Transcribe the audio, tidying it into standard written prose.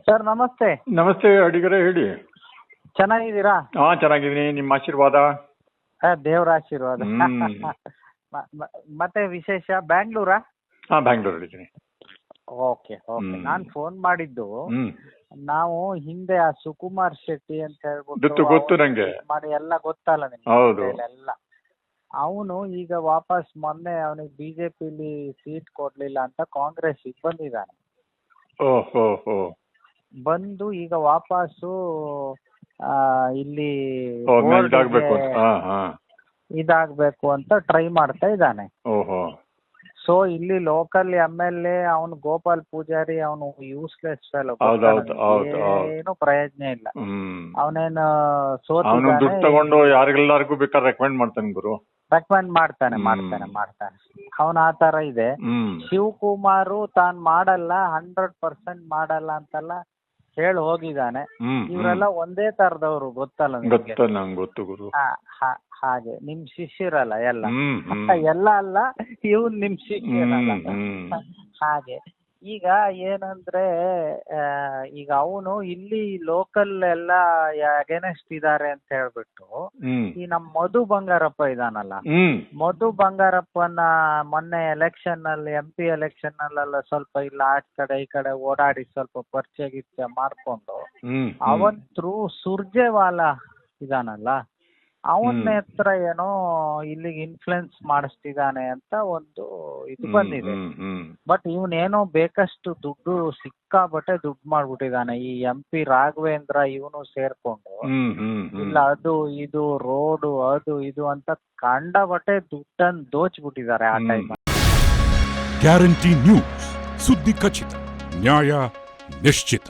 Sir ನಮಸ್ತೆ. ನಮಸ್ತೆ ಅಡಿಗರೇ, ಹೇಳಿ. ಚೆನ್ನಾಗಿದ್ದೀರಾ? ಹಾ, ಚೆನ್ನಾಗಿದ್ದೀನಿ. ನಿಮ್ಮ ಆಶೀರ್ವಾದ. ದೇವರ ಆಶೀರ್ವಾದ. ಮತ್ತೆ ವಿಶೇಷ ಬ್ಯಾಂಗ್ಳೂರಾ? ಹಾ, ಬ್ಯಾಂಗ್ಳೂರಲ್ಲಿದ್ದೀನಿ. Okay okay. ನಾನು ಫೋನ್ ಮಾಡಿದ್ದು, ನಾವು ಹಿಂದೆ ಆ ಸುಕುಮಾರ್ ಶೆಟ್ಟಿ ಅಂತ ಹೇಳ್ಬಿಟ್ಟು ಗೊತ್ತು ನಂಗೆ. ಮಾಡಿ ಎಲ್ಲ ಗೊತ್ತಲ್ಲ ಹೌದು. ನಿಮ್ಗೆ ಎಲ್ಲ. ಅವನು ಈಗ ವಾಪಸ್ ಮೊನ್ನೆ ಅವನಿಗೆ ಬಿಜೆಪಿಲಿ ಸೀಟ್ ಕೊಡ್ಲಿಲ್ಲ ಅಂತ ಕಾಂಗ್ರೆಸ್ ಬಂದಿದ್ದಾನೆ. ಓಹೋ. ಬಂದು ಈಗ ವಾಪಸ್ಸು ಇಲ್ಲಿ ಇದಾಗಬೇಕು ಅಂತ ಟ್ರೈ ಮಾಡ್ತಾ ಇದ್ದಾನೆ. ಓಹೋ. ಸೊ ಇಲ್ಲಿ ಲೋಕಲ್ MLA ಅವನು ಗೋಪಾಲ್ ಪೂಜಾರಿ, ಅವನು ಯೂಸ್ಲೆಸ್ ಫೆಲೋ, ಏನು ಪ್ರಯೋಜನ ಇಲ್ಲ. ಅವನೇನು ದುಡ್ಡು ತಗೊಂಡು ಯಾರಿಗೆಲ್ಲರಿಗೂ ಬೇಕಾದ್ರೆ ರೆಕಮೆಂಡ್ ಮಾಡ್ತಾನೆ ಗುರು. ರೆಕಮೆಂಡ್ ಮಾಡ್ತಾನೆ. ಅವನ ಆ ತರ ಇದೆ. ಶಿವಕುಮಾರು ತಾನ್ ಮಾಡಲ್ಲ, 100% ಮಾಡಲ್ಲ ಅಂತೆಲ್ಲ ಹೇಳಿ ಹೋಗಿದ್ದಾನೆ. ಇವರೆಲ್ಲ ಒಂದೇ ತರದವ್ರು, ಗೊತ್ತಲ್ಲ ನಂಗೆ ಗೊತ್ತು ಗುರು. ಹಾಗೆ ನಿಮ್ ಶಿಷ್ಯರಲ್ಲ ಎಲ್ಲ ಎಲ್ಲ ಅಲ್ಲ, ಇವ್ನು ನಿಮ್ ಶಿಷ್ಯರಲ್ಲ. ಹಾಗೆ ಈಗ ಏನಂದ್ರೆ, ಈಗ ಅವನು ಇಲ್ಲಿ ಲೋಕಲ್ ಎಲ್ಲ ಅಗೇನೆಸ್ಟ್ ಇದಾರೆ ಅಂತ ಹೇಳ್ಬಿಟ್ಟು ಈ ನಮ್ ಮಧು ಬಂಗಾರಪ್ಪ ಇದಾನಲ್ಲ, ಮಧು ಬಂಗಾರಪ್ಪನ ಮೊನ್ನೆ ಎಲೆಕ್ಷನ್ ಅಲ್ಲಿ MP ಎಲೆಕ್ಷನ್ ಅಲ್ಲೆಲ್ಲ ಸ್ವಲ್ಪ ಇಲ್ಲ ಆ ಕಡೆ ಈ ಕಡೆ ಓಡಾಡಿ ಸ್ವಲ್ಪ ಪರಿಚಯ ಗಿರ್ಚಯ ಮಾಡ್ಕೊಂಡು ಅವನ್ ಥ್ರೂ ಸುರ್ಜೇವಾಲಾ ಇದಾನಲ್ಲ, ಅವನ ಹತ್ರ ಏನೋ ಇಲ್ಲಿಗೆ ಇನ್ಫ್ಲುಯೆನ್ಸ್ ಮಾಡಿಸ್ತಿದ್ದಾನೆ ಅಂತ ಒಂದು ಇದು ಬಂದಿದೆ. ಬಟ್ ಇವನೇನೋ ಬೇಕಷ್ಟು ದುಡ್ಡು, ಸಿಕ್ಕಾಬಟ್ಟೆ ದುಡ್ಡು ಮಾಡ್ಬಿಟ್ಟಿದ್ದಾನೆ. ಈ MP ರಾಘವೇಂದ್ರ ಇವನು ಸೇರ್ಕೊಂಡು ಇಲ್ಲ ಅದು ಇದು ರೋಡು ಅದು ಇದು ಅಂತ ಕಂಡಬಟ್ಟೆ ದುಡ್ಡನ್ನು ದೋಚ್ಬಿಟ್ಟಿದ್ದಾರೆ ಆ ಟೈಮ್. ಗ್ಯಾರಂಟಿ ನ್ಯೂಸ್, ಸುದ್ದಿ ಖಚಿತ, ನ್ಯಾಯ ನಿಶ್ಚಿತ.